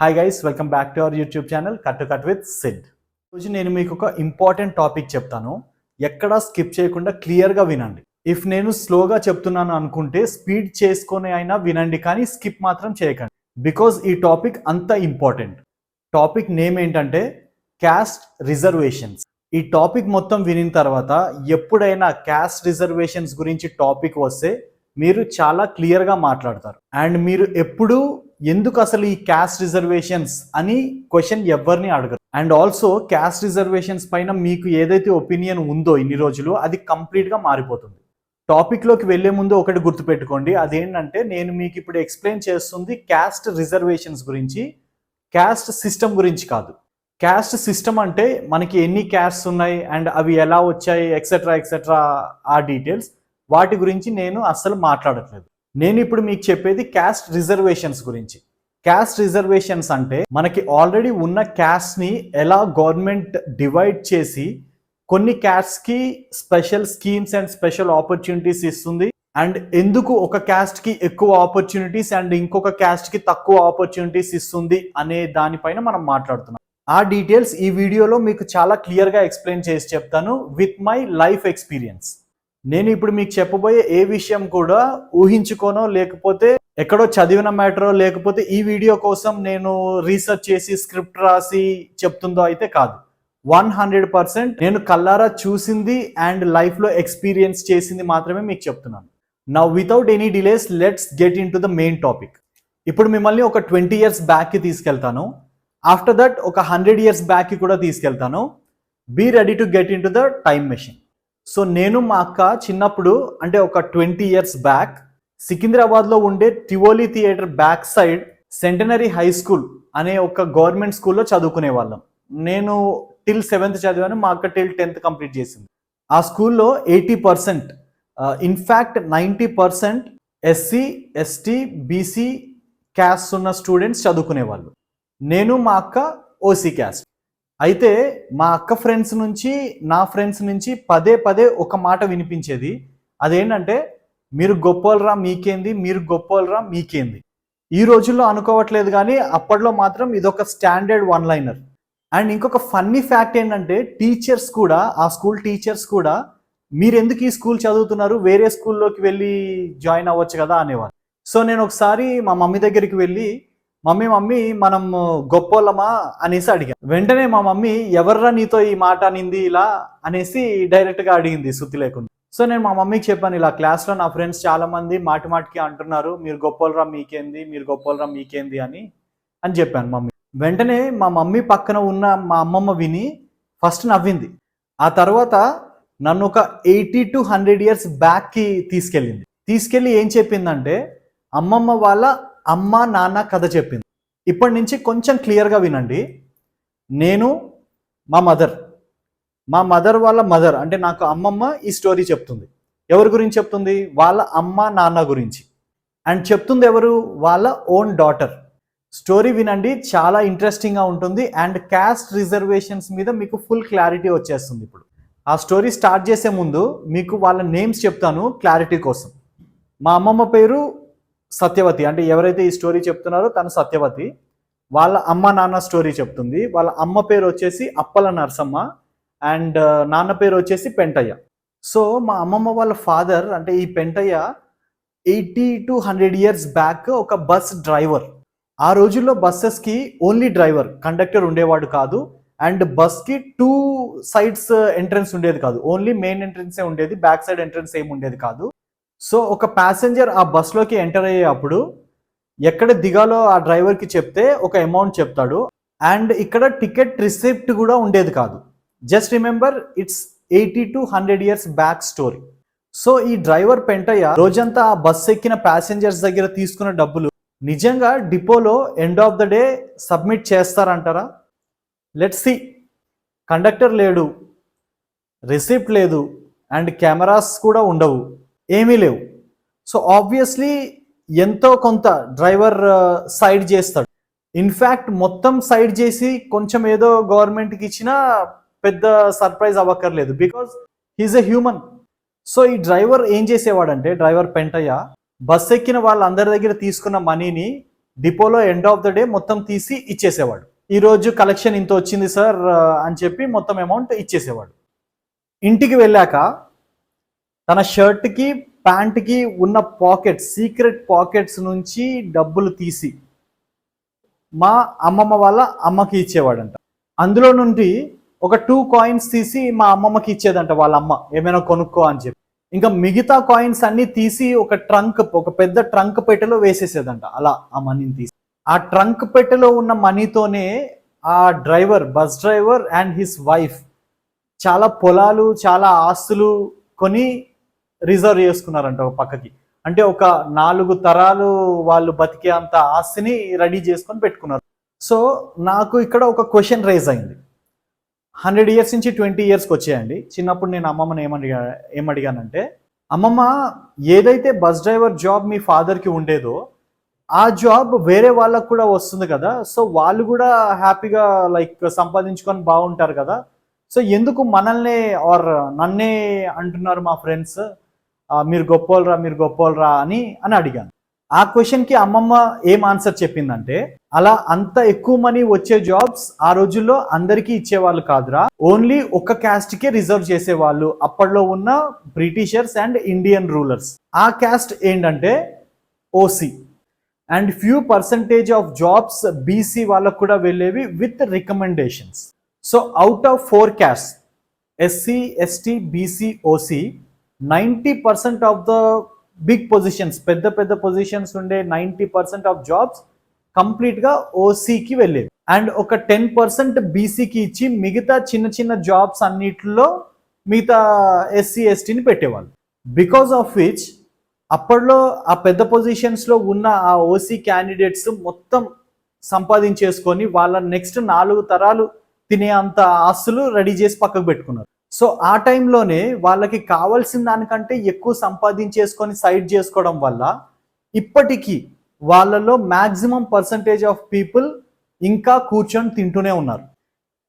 Hi guys, welcome back to our YouTube channel cut to cut with Sid. రోజు నేను మీకు ఒక important topic చెప్తాను. ఎక్కడా స్కిప్ చేయకుండా క్లియర్గా వినండి. ఇఫ్ నేను స్లోగా చెప్తున్నాను అనుకుంటే స్పీడ్ చేసుకొని అయినా వినండి, కానీ స్కిప్ మాత్రం చేయకండి. బికాజ్ ఈ టాపిక్ అంత ఇంపార్టెంట్. టాపిక్ నేమ్ ఏంటంటే క్యాస్ట్ రిజర్వేషన్స్. ఈ టాపిక్ మొత్తం వినిన తర్వాత ఎప్పుడైనా క్యాస్ట్ రిజర్వేషన్స్ గురించి టాపిక్ వస్తే మీరు చాలా క్లియర్గా మాట్లాడతారు. అండ్ మీరు ఎప్పుడు ఎందుకు అసలు ఈ క్యాస్ట్ రిజర్వేషన్స్ అని క్వశ్చన్ ఎవరిని అడగరు. అండ్ ఆల్సో క్యాస్ట్ రిజర్వేషన్స్ పైన మీకు ఏదైతే ఒపీనియన్ ఉందో ఇన్ని రోజులు, అది కంప్లీట్గా మారిపోతుంది. టాపిక్లోకి వెళ్లే ముందు ఒకటి గుర్తుపెట్టుకోండి, అదేంటంటే నేను మీకు ఇప్పుడు ఎక్స్ప్లెయిన్ చేస్తుంది క్యాస్ట్ రిజర్వేషన్స్ గురించి, క్యాస్ట్ సిస్టమ్ గురించి కాదు. క్యాస్ట్ సిస్టమ్ అంటే మనకి ఎన్ని క్యాస్ట్స్ ఉన్నాయి అండ్ అవి ఎలా వచ్చాయి ఎక్సెట్రా ఎక్సెట్రా, ఆ డీటెయిల్స్ వాటి గురించి నేను అస్సలు మాట్లాడట్లేదు. నేను ఇప్పుడు మీకు చెప్పేది క్యాస్ట్ రిజర్వేషన్స్ గురించి. క్యాస్ట్ రిజర్వేషన్స్ అంటే మనకి ఆల్రెడీ ఉన్న క్యాస్ట్ని ఎలా గవర్నమెంట్ డివైడ్ చేసి కొన్ని క్యాస్ట్కి special schemes and special opportunities ఇస్తుంది, అండ్ ఎందుకు ఒక క్యాస్ట్కి ఎక్కువ ఆపర్చునిటీస్ అండ్ ఇంకొక క్యాస్ట్కి తక్కువ ఆపర్చునిటీస్ ఇస్తుంది అనే దానిపైన మనం మాట్లాడుతున్నాం. ఆ డీటెయిల్స్ ఈ వీడియోలో మీకు చాలా క్లియర్గా ఎక్స్ప్లెయిన్ చేసి చెప్తాను విత్ మై లైఫ్ ఎక్స్పీరియన్స్. నేను ఇప్పుడు మీకు చెప్పబోయే ఏ విషయం కూడా ఊహించుకోనో, లేకపోతే ఎక్కడో చదివిన మ్యాటరో, లేకపోతే ఈ వీడియో కోసం నేను రీసెర్చ్ చేసి స్క్రిప్ట్ రాసి చెప్తుందో అయితే కాదు. 100% నేను కల్లారా చూసింది అండ్ లైఫ్లో ఎక్స్పీరియన్స్ చేసింది మాత్రమే మీకు చెప్తున్నాను. Now without any delays let's get into the main topic. ఇప్పుడు మిమ్మల్ని ఒక 20 years బ్యాక్కి తీసుకెళ్తాను. ఆఫ్టర్ దట్ ఒక 100 years బ్యాక్కి కూడా తీసుకెళ్తాను. Be ready to get into the time machine. So నేను మా అక్క చిన్నప్పుడు, అంటే ఒక 20 years బ్యాక్, సికింద్రాబాద్లో ఉండే Tivoli theatre back side centenary high school అనే ఒక గవర్నమెంట్ స్కూల్లో చదువుకునే వాళ్ళం. నేను till 7th చదివాను, మా అక్క till 10th కంప్లీట్ చేసింది. ఆ స్కూల్లో 80%, in fact 90% SC, ST, BC caste ఉన్న స్టూడెంట్స్ చదువుకునేవాళ్ళు. నేను మా అక్క ఓసీ క్యాస్ట్. అయితే మా అక్క ఫ్రెండ్స్ నుంచి, నా ఫ్రెండ్స్ నుంచి పదే పదే ఒక మాట వినిపించేది. అదేంటంటే, మీరు గొప్పోళ్ళరా మీకేంది, మీరు గొప్పోళ్ళరా మీకేంది. ఈ రోజుల్లో అనుకోవట్లేదు, కానీ అప్పట్లో మాత్రం ఇదొక స్టాండర్డ్ వన్ లైనర్. అండ్ ఇంకొక ఫన్నీ ఫ్యాక్ట్ ఏంటంటే, టీచర్స్ కూడా, ఆ స్కూల్ టీచర్స్ కూడా, మీరు ఎందుకు ఈ స్కూల్ చదువుతున్నారు, వేరే స్కూల్లోకి వెళ్ళి జాయిన్ అవ్వచ్చు కదా అనేవారు. సో నేను ఒకసారి మా మమ్మీ దగ్గరికి వెళ్ళి, మమ్మీ మనం గొప్పోళ్ళమా అనేసి అడిగాను. వెంటనే మా మమ్మీ, ఎవర్రా నీతో ఈ మాట అనింది ఇలా అనేసి డైరెక్ట్గా అడిగింది, శుద్ధి లేకుండా. సో నేను మా మమ్మీకి చెప్పాను, ఇలా క్లాస్లో నా ఫ్రెండ్స్ చాలా మంది మాటికి అంటున్నారు, మీరు గొప్పోళ్ళరా మీకేంది, మీరు గొప్పోళ్ళరా మీకేంది అని చెప్పాను మమ్మీ. వెంటనే మా మమ్మీ పక్కన ఉన్న మా అమ్మమ్మ విని ఫస్ట్ నవ్వింది. ఆ తర్వాత నన్ను ఒక 80 to 100 years బ్యాక్కి తీసుకెళ్ళి ఏం చెప్పిందంటే, అమ్మమ్మ వాళ్ళ అమ్మ నాన్న కథ చెప్పింది. ఇప్పటి నుంచి కొంచెం క్లియర్గా వినండి. నేను, మా మదర్ వాళ్ళ మదర్, అంటే నాకు అమ్మమ్మ ఈ స్టోరీ చెప్తుంది. ఎవరి గురించి చెప్తుంది? వాళ్ళ అమ్మ నాన్న గురించి. అండ్ చెప్తుంది ఎవరు? వాళ్ళ ఓన్ డాటర్. స్టోరీ వినండి, చాలా ఇంట్రెస్టింగ్గా ఉంటుంది. అండ్ క్యాస్ట్ రిజర్వేషన్స్ మీద మీకు ఫుల్ క్లారిటీ వచ్చేస్తుంది. ఇప్పుడు ఆ స్టోరీ స్టార్ట్ చేసే ముందు మీకు వాళ్ళ నేమ్స్ చెప్తాను క్లారిటీ కోసం. మా అమ్మమ్మ పేరు సత్యవతి, అంటే ఎవరైతే ఈ స్టోరీ చెప్తున్నారో తను సత్యవతి. వాళ్ళ అమ్మ నాన్న స్టోరీ చెప్తుంది. వాళ్ళ అమ్మ పేరు వచ్చేసి అప్పల నరసమ్మ అండ్ నాన్న పేరు వచ్చేసి పెంటయ్య. సో మా అమ్మమ్మ వాళ్ళ ఫాదర్, అంటే ఈ పెంటయ్య, 80 to 100 years బ్యాక్ ఒక బస్ డ్రైవర్. ఆ రోజుల్లో బస్సెస్కి ఓన్లీ డ్రైవర్, కండక్టర్ ఉండేవాడు కాదు. అండ్ బస్కి 2 sides ఎంట్రన్స్ ఉండేది కాదు, ఓన్లీ మెయిన్ ఎంట్రన్సే ఉండేది, బ్యాక్ సైడ్ ఎంట్రన్స్ ఏమి ఉండేది కాదు. సో ఒక ప్యాసింజర్ ఆ బస్లోకి ఎంటర్ అయ్యేటప్పుడు ఎక్కడ దిగాలో ఆ డ్రైవర్కి చెప్తే ఒక అమౌంట్ చెప్తాడు. అండ్ ఇక్కడ టికెట్ రిసిప్ట్ కూడా ఉండేది కాదు. Just remember, it's 80 to 100 years back story. So ఈ డ్రైవర్ పెంటయ్య రోజంతా ఆ బస్ ఎక్కిన ప్యాసింజర్స్ దగ్గర తీసుకున్న డబ్బులు నిజంగా డిపోలో end of the day submit చేస్తారంటారా? Let's see. కండక్టర్ లేడు, రిసిప్ట్ లేదు, అండ్ కెమెరాస్ కూడా ఉండవు, ఏమీ లేవు. సో ఆబ్వియస్లీ ఎంతో కొంత డ్రైవర్ సైడ్ చేస్తాడు. ఇన్ఫ్యాక్ట్ మొత్తం సైడ్ చేసి కొంచెం ఏదో గవర్నమెంట్కి ఇచ్చినా పెద్ద సర్ప్రైజ్ అవ్వక్కర్లేదు, because he's a human. So ఈ డ్రైవర్ ఏం చేసేవాడంటే, డ్రైవర్ పెంటయ్య బస్ ఎక్కిన వాళ్ళందరి దగ్గర తీసుకున్న మనీని డిపోలో ఎండ్ ఆఫ్ ద డే మొత్తం తీసి ఇచ్చేసేవాడు. ఈరోజు కలెక్షన్ ఇంత వచ్చింది సార్ అని చెప్పి మొత్తం అమౌంట్ ఇచ్చేసేవాడు. ఇంటికి వెళ్ళాక తన షర్ట్కి ప్యాంట్కి ఉన్న పాకెట్స్, సీక్రెట్ పాకెట్స్ నుంచి డబ్బులు తీసి మా అమ్మమ్మ వాళ్ళ అమ్మకి ఇచ్చేవాడంట. అందులో నుండి ఒక 2 కాయిన్స్ తీసి మా అమ్మమ్మకి ఇచ్చేదంట వాళ్ళ అమ్మ, ఏమైనా కొనుక్కో అని చెప్పి. ఇంకా మిగతా కాయిన్స్ అన్ని తీసి ఒక పెద్ద ట్రంక్ పెట్టెలో వేసేసేదంట. అలా ఆ మనీని తీసి ఆ ట్రంక్ పెట్టెలో ఉన్న మనీతోనే ఆ bus driver and his wife చాలా పొలాలు, చాలా ఆస్తులు కొని రిజర్వ్ చేసుకున్నారంట ఒక పక్కకి. అంటే ఒక 4 తరాలు వాళ్ళు బతికే అంత ఆస్తిని రెడీ చేసుకొని పెట్టుకున్నారు. సో నాకు ఇక్కడ ఒక క్వశ్చన్ రేజ్ అయింది. 100 ఇయర్స్ నుంచి 20 ఇయర్స్కి వచ్చాయండి. చిన్నప్పుడు నేను అమ్మమ్మని ఏమడిగానంటే, అమ్మమ్మ ఏదైతే బస్ డ్రైవర్ జాబ్ మీ ఫాదర్కి ఉండేదో ఆ జాబ్ వేరే వాళ్ళకు కూడా వస్తుంది కదా, సో వాళ్ళు కూడా హ్యాపీగా సంపాదించుకొని బాగుంటారు కదా, సో ఎందుకు మనల్నే నన్నే అంటున్నారు మా ఫ్రెండ్స్, మీరు గొప్పోళ్ళరా అని అడిగాను. ఆ క్వశ్చన్కి అమ్మమ్మ ఏం ఆన్సర్ చెప్పిందంటే, అలా అంత ఎక్కువ మనీ వచ్చే జాబ్స్ ఆ రోజుల్లో అందరికీ ఇచ్చేవాళ్ళు కాదురా, ఓన్లీ ఒక క్యాస్ట్కే రిజర్వ్ చేసేవాళ్ళు అప్పట్లో ఉన్న బ్రిటిషర్స్ అండ్ ఇండియన్ రూలర్స్. ఆ క్యాస్ట్ ఏంటంటే OC. And few percentage of jobs BC వాళ్ళకు కూడా వెళ్ళేవి with recommendations. So out of 4 caste SC, ST, BC, OC, 90% of the big positions, పెద్ద పొజిషన్స్ ఉండే 90% ఆఫ్ జాబ్స్ కంప్లీట్గా ఓసీకి వెళ్ళేవి. అండ్ ఒక 10% బీసీకి ఇచ్చి మిగతా చిన్న జాబ్స్ అన్నిటిలో మిగతా ఎస్సీ, ఎస్టీని పెట్టేవాళ్ళు. బికాస్ ఆఫ్ విచ్ అప్పట్లో ఆ పెద్ద పొజిషన్స్లో ఉన్న ఆ ఓసీ క్యాండిడేట్స్ మొత్తం సంపాదించేసుకొని వాళ్ళ నెక్స్ట్ 4 తరాలు తినే అంత ఆస్తులు రెడీ చేసి పక్కకు పెట్టుకున్నారు. సో ఆ టైంలోనే వాళ్ళకి కావాల్సిన దానికంటే ఎక్కువ సంపాదించేసుకొని సైడ్ చేసుకోవడం వల్ల ఇప్పటికీ వాళ్ళలో మ్యాక్సిమం పర్సంటేజ్ ఆఫ్ పీపుల్ ఇంకా కూర్చొని తింటూనే ఉన్నారు.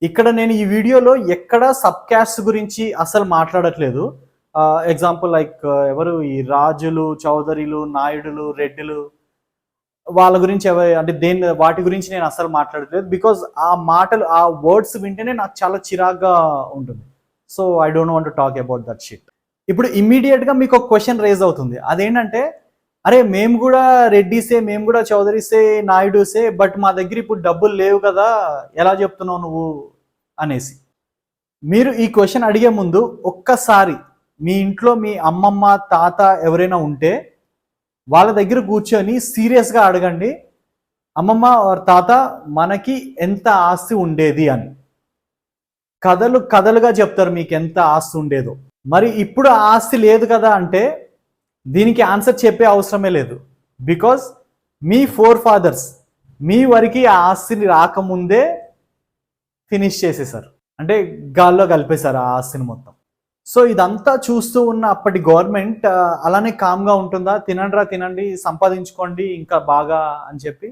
ఇక్కడ నేను ఈ వీడియోలో ఎక్కడ సబ్ క్యాస్ట్ గురించి అసలు మాట్లాడట్లేదు. ఎగ్జాంపుల్ ఎవరు ఈ రాజులు, చౌదరీలు, నాయుడులు, రెడ్డిలు వాళ్ళ గురించి అంటే వాటి గురించి నేను అసలు మాట్లాడట్లేదు. బికాజ్ ఆ మాటలు, ఆ వర్డ్స్ వింటేనే నాకు చాలా చిరాగ్గా ఉంటుంది. So I don't want to talk about that shit. ఇప్పుడు ఇమ్మీడియట్గా మీకు ఒక క్వశ్చన్ రేజ్ అవుతుంది. అదేంటంటే, అరే మేము కూడా రెడ్డిసే, మేము కూడా చౌదరీసే, నాయుడుసే, బట్ మా దగ్గర ఇప్పుడు డబ్బులు లేవు కదా, ఎలా చెప్తున్నావు నువ్వు అనేసి. మీరు ఈ క్వశ్చన్ అడిగే ముందు ఒక్కసారి మీ ఇంట్లో మీ అమ్మమ్మ, తాత ఎవరైనా ఉంటే వాళ్ళ దగ్గర కూర్చొని సీరియస్గా అడగండి, అమ్మమ్మ ఆర్ తాత మనకి ఎంత ఆస్తి ఉండేది అని. కథలుగా చెప్తారు మీకు ఎంత ఆస్తి ఉండేదో. మరి ఇప్పుడు ఆ ఆస్తి లేదు కదా అంటే దీనికి ఆన్సర్ చెప్పే అవసరమే లేదు. బికాజ్ మీ ఫోర్ ఫాదర్స్ మీ వరకు ఆ ఆస్తిని రాకముందే ఫినిష్ చేసేసారు, అంటే గాల్లో కలిపేశారు ఆ ఆస్తిని మొత్తం. సో ఇదంతా చూస్తూ ఉన్న అప్పటి గవర్నమెంట్ అలానే కామ్గా ఉంటుందా? తినండి, సంపాదించుకోండి ఇంకా బాగా అని చెప్పి?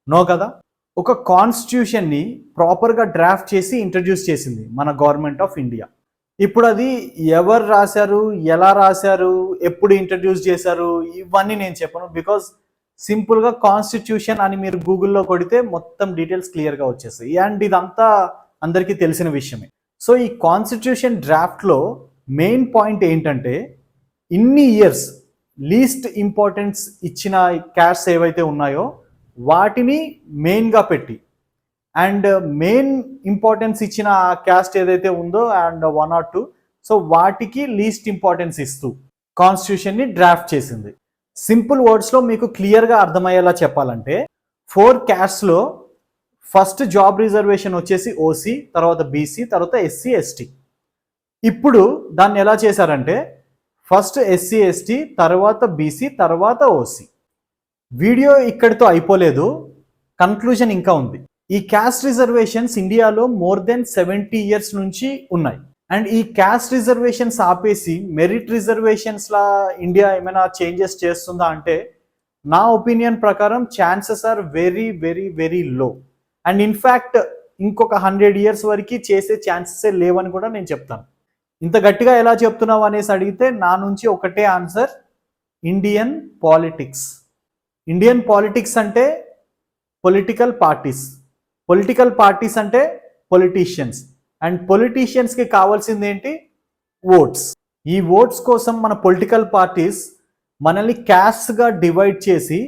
నో కదా. ఒక కాన్స్టిట్యూషన్ని ప్రాపర్గా డ్రాఫ్ట్ చేసి ఇంట్రడ్యూస్ చేసింది మన గవర్నమెంట్ ఆఫ్ ఇండియా. ఇప్పుడు అది ఎవరు రాశారు, ఎలా రాశారు, ఎప్పుడు ఇంట్రడ్యూస్ చేశారు, ఇవన్నీ నేను చెప్పను. బికాజ్ సింపుల్గా కాన్స్టిట్యూషన్ అని మీరు గూగుల్లో కొడితే మొత్తం డీటెయిల్స్ క్లియర్గా వచ్చేస్తాయి. అండ్ ఇదంతా అందరికీ తెలిసిన విషయమే. సో ఈ కాన్స్టిట్యూషన్ డ్రాఫ్ట్లో మెయిన్ పాయింట్ ఏంటంటే, ఇన్ని ఇయర్స్ లీస్ట్ ఇంపార్టెన్స్ ఇచ్చిన క్యాస్ట్ ఏవైతే ఉన్నాయో వాటిని మెయిన్గా పెట్టి, అండ్ మెయిన్ ఇంపార్టెన్స్ ఇచ్చిన క్యాస్ట్ ఏదైతే ఉందో అండ్ 1 or 2, సో వాటికి లీస్ట్ ఇంపార్టెన్స్ ఇస్తూ కాన్స్టిట్యూషన్ని డ్రాఫ్ట్ చేసింది. సింపుల్ వర్డ్స్లో మీకు క్లియర్గా అర్థమయ్యేలా చెప్పాలంటే, 4 క్యాస్ట్లో ఫస్ట్ జాబ్ రిజర్వేషన్ వచ్చేసి ఓసీ, తర్వాత బీసీ, తర్వాత ఎస్సీ, ఎస్టీ. ఇప్పుడు దాన్ని ఎలా చేశారంటే, ఫస్ట్ ఎస్సీ, ఎస్టీ, తర్వాత బీసీ, తర్వాత ఓసీ. వీడియో ఇక్కడితో అయిపోలేదు, కన్క్లూజన్ ఇంకా ఉంది. ఈ క్యాస్ట్ రిజర్వేషన్స్ ఇండియాలో మోర్ దెన్ 70 ఇయర్స్ నుంచి ఉన్నాయి. అండ్ ఈ క్యాస్ట్ రిజర్వేషన్స్ ఆపేసి మెరిట్ రిజర్వేషన్స్లా ఇండియా ఏమైనా చేంజెస్ చేస్తుందా అంటే, నా ఒపీనియన్ ప్రకారం chances are very very very low. And in fact ఇంకొక 100 ఇయర్స్ వరకు చేసే ఛాన్సెసే లేవని కూడా నేను చెప్తాను. ఇంత గట్టిగా ఎలా చెప్తున్నావు అనేసి అడిగితే నా నుంచి ఒకటే answer, Indian politics. Indian politics అంటే పొలిటికల్ పార్టీస్ అంటే పొలిటీషియన్స్, అండ్ పొలిటీషియన్స్కి కావాల్సింది ఏంటి? ఓట్స్. ఈ ఓట్స్ కోసం మన పొలిటికల్ పార్టీస్ మనల్ని క్యాస్ట్గా డివైడ్ చేసి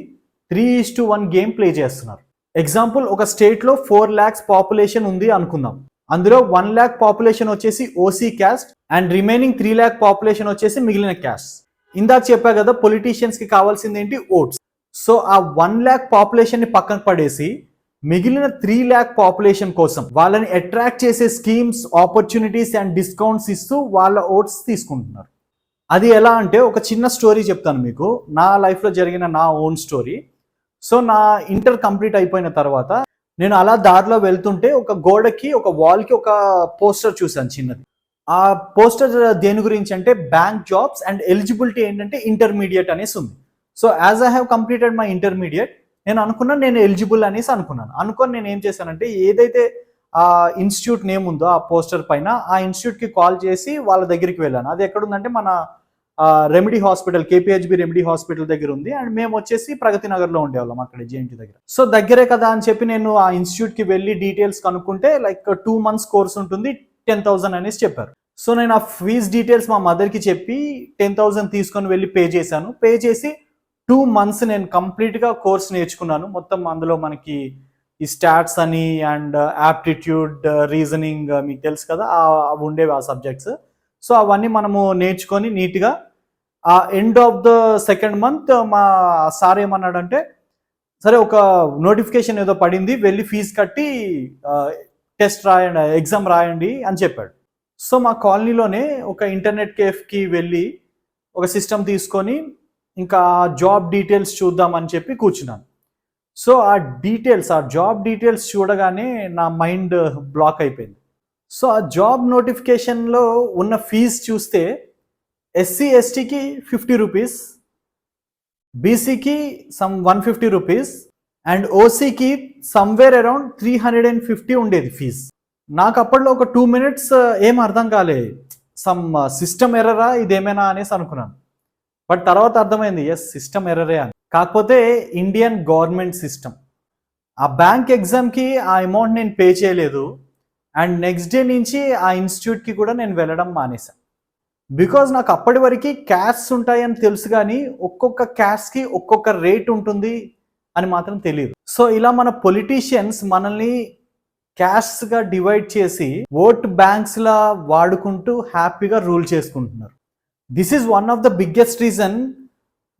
3:1 గేమ్ ప్లే చేస్తున్నారు. ఎగ్జాంపుల్, ఒక స్టేట్లో 4 lakhs పాపులేషన్ ఉంది అనుకుందాం. అందులో 1 lakh పాపులేషన్ వచ్చేసి OC caste and remaining 3 lakh population వచ్చేసి మిగిలిన క్యాస్ట్. ఇందాక చెప్పా కదా, పొలిటీషియన్స్కి కావాల్సింది ఏంటి? ఓట్స్. సో ఆ 1 lakh పాపులేషన్ని పక్కన పడేసి మిగిలిన 3 lakh పాపులేషన్ కోసం వాళ్ళని అట్రాక్ట్ చేసే స్కీమ్స్, ఆపర్చునిటీస్ అండ్ డిస్కౌంట్స్ ఇస్తూ వాళ్ళ ఓట్స్ తీసుకుంటున్నారు. అది ఎలా అంటే, ఒక చిన్న స్టోరీ చెప్తాను మీకు, నా లైఫ్లో జరిగిన నా ఓన్ స్టోరీ. సో నా ఇంటర్ కంప్లీట్ అయిపోయిన తర్వాత నేను అలా దారిలో వెళ్తుంటే ఒక గోడకి, ఒక వాల్కి ఒక పోస్టర్ చూశాను చిన్నది. ఆ పోస్టర్ దేని గురించి అంటే బ్యాంక్ జాబ్స్ అండ్ ఎలిజిబిలిటీ ఏంటంటే ఇంటర్మీడియట్ అనేసి ఉంది. So as I have completed my intermediate, నేను అనుకున్నాను నేను ఎలిజిబుల్ అనేసి అనుకొని నేను ఏం చేశానంటే, ఏదైతే ఆ ఇన్స్టిట్యూట్ నేమ్ ఉందో ఆ పోస్టర్ పైన, ఆ ఇన్స్టిట్యూట్కి కాల్ చేసి వాళ్ళ దగ్గరికి వెళ్ళాను. అది ఎక్కడుందంటే మన remedy hospital, KPHB remedy hospital దగ్గర ఉంది. అండ్ మేము వచ్చేసి ప్రగతి నగర్లో ఉండేవాళ్ళం, అక్కడ జేఎన్టీ దగ్గర. సో దగ్గరే కదా అని చెప్పి నేను ఆ ఇన్స్టిట్యూట్కి వెళ్ళి డీటెయిల్స్ కనుక్కుంటే, లైక్ 2 months కోర్స్ ఉంటుంది, 10,000 అనేసి చెప్పారు. సో నేను ఆ ఫీజ్ డీటెయిల్స్ మా మదర్కి చెప్పి 10,000 తీసుకొని వెళ్ళి పే చేశాను. పే చేసి 2 months నేను కంప్లీట్గా కోర్స్ నేర్చుకున్నాను. మొత్తం అందులో మనకి ఈ స్టాట్స్ అని అండ్ యాప్టిట్యూడ్, రీజనింగ్, మీకు తెలుసు కదా అవి ఉండేవి ఆ సబ్జెక్ట్స్. సో అవన్నీ మనము నేర్చుకొని నీట్గా ఆ end of the 2nd month మా సార్ ఏమన్నాడంటే, సరే ఒక నోటిఫికేషన్ ఏదో పడింది, వెళ్ళి ఫీజు కట్టి టెస్ట్ రాయండి, ఎగ్జామ్ రాయండి అని చెప్పాడు. సో మా కాలనీలోనే ఒక ఇంటర్నెట్ కేఫ్కి వెళ్ళి ఒక సిస్టమ్ తీసుకొని ఇంకా జాబ్ డీటెయిల్స్ చూద్దామని చెప్పి కూర్చున్నాను. సో ఆ జాబ్ డీటెయిల్స్ చూడగానే నా మైండ్ బ్లాక్ అయిపోయింది. సో ఆ జాబ్ నోటిఫికేషన్లో ఉన్న ఫీజు చూస్తే ఎస్సీ ఎస్టీకి 50 రూపీస్, బీసీకి సమ్ 150 రూపీస్ అండ్ ఓసీకి సమ్వేర్ అరౌండ్ 350 ఉండేది ఫీజు. నాకు అప్పట్లో ఒక 2 minutes ఏం అర్థం కాలే, సమ్ సిస్టమ్ ఎర్రరా ఇదేమైనా అనేసి అనుకున్నాను. బట్ తర్వాత అర్థమైంది, ఎస్ సిస్టమ్ ఎర్రరే అని. కాకపోతే ఇండియన్ గవర్నమెంట్ సిస్టమ్. ఆ బ్యాంక్ ఎగ్జామ్కి ఆ అమౌంట్ నేను పే చేయలేదు, అండ్ నెక్స్ట్ డే నుంచి ఆ ఇన్స్టిట్యూట్కి కూడా నేను వెళ్ళడం మానేశాను. బికాజ్ నాకు అప్పటి వరకు క్యాస్ట్స్ ఉంటాయని తెలుసు, కానీ ఒక్కొక్క క్యాస్ట్కి ఒక్కొక్క రేట్ ఉంటుంది అని మాత్రం తెలియదు. సో ఇలా మన పొలిటీషియన్స్ మనల్ని క్యాస్ట్స్గా డివైడ్ చేసి ఓట్ బ్యాంక్స్లా వాడుకుంటూ హ్యాపీగా రూల్ చేసుకుంటున్నారు. This is one of the biggest reason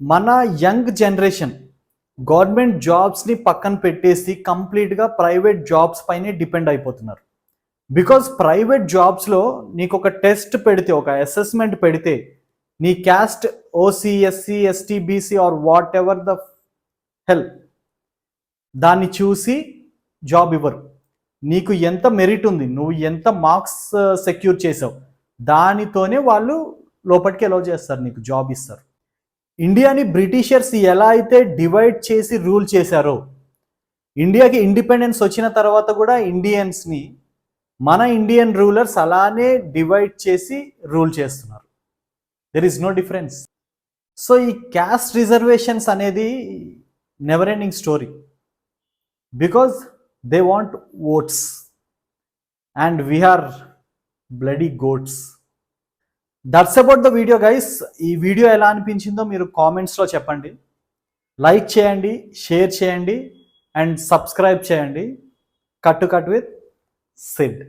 మన యంగ్ జనరేషన్ గవర్నమెంట్ జాబ్స్ని పక్కన పెట్టేసి కంప్లీట్గా ప్రైవేట్ జాబ్స్ పైనే డిపెండ్ అయిపోతున్నారు. బికాజ్ ప్రైవేట్ జాబ్స్లో నీకు ఒక టెస్ట్ పెడితే, ఒక అసెస్మెంట్ పెడితే, నీ caste OC, SC, ST, BC or whatever the hell, దాన్ని చూసి జాబ్ ఇవ్వరు. నీకు ఎంత మెరిట్ ఉంది, నువ్వు ఎంత మార్క్స్ సెక్యూర్ చేసావు, దానితోనే వాళ్ళు లోపలికి అలౌ చేస్తారు, నీకు జాబ్ ఇస్తారు. ఇండియాని బ్రిటిషర్స్ ఎలా అయితే డివైడ్ చేసి రూల్ చేశారో, ఇండియాకి ఇండిపెండెన్స్ వచ్చిన తర్వాత కూడా ఇండియన్స్ని మన ఇండియన్ రూలర్స్ అలానే డివైడ్ చేసి రూల్ చేస్తున్నారు. There is no difference. So ఈ క్యాస్ట్ రిజర్వేషన్స్ అనేది never ending story, because they want votes and we are bloody goats. That's about the video guys. ఈ వీడియో ఎలా అనిపించిందో మీరు కామెంట్స్లో చెప్పండి. లైక్ చేయండి, షేర్ చేయండి అండ్ సబ్స్క్రైబ్ చేయండి. Cut with Sid.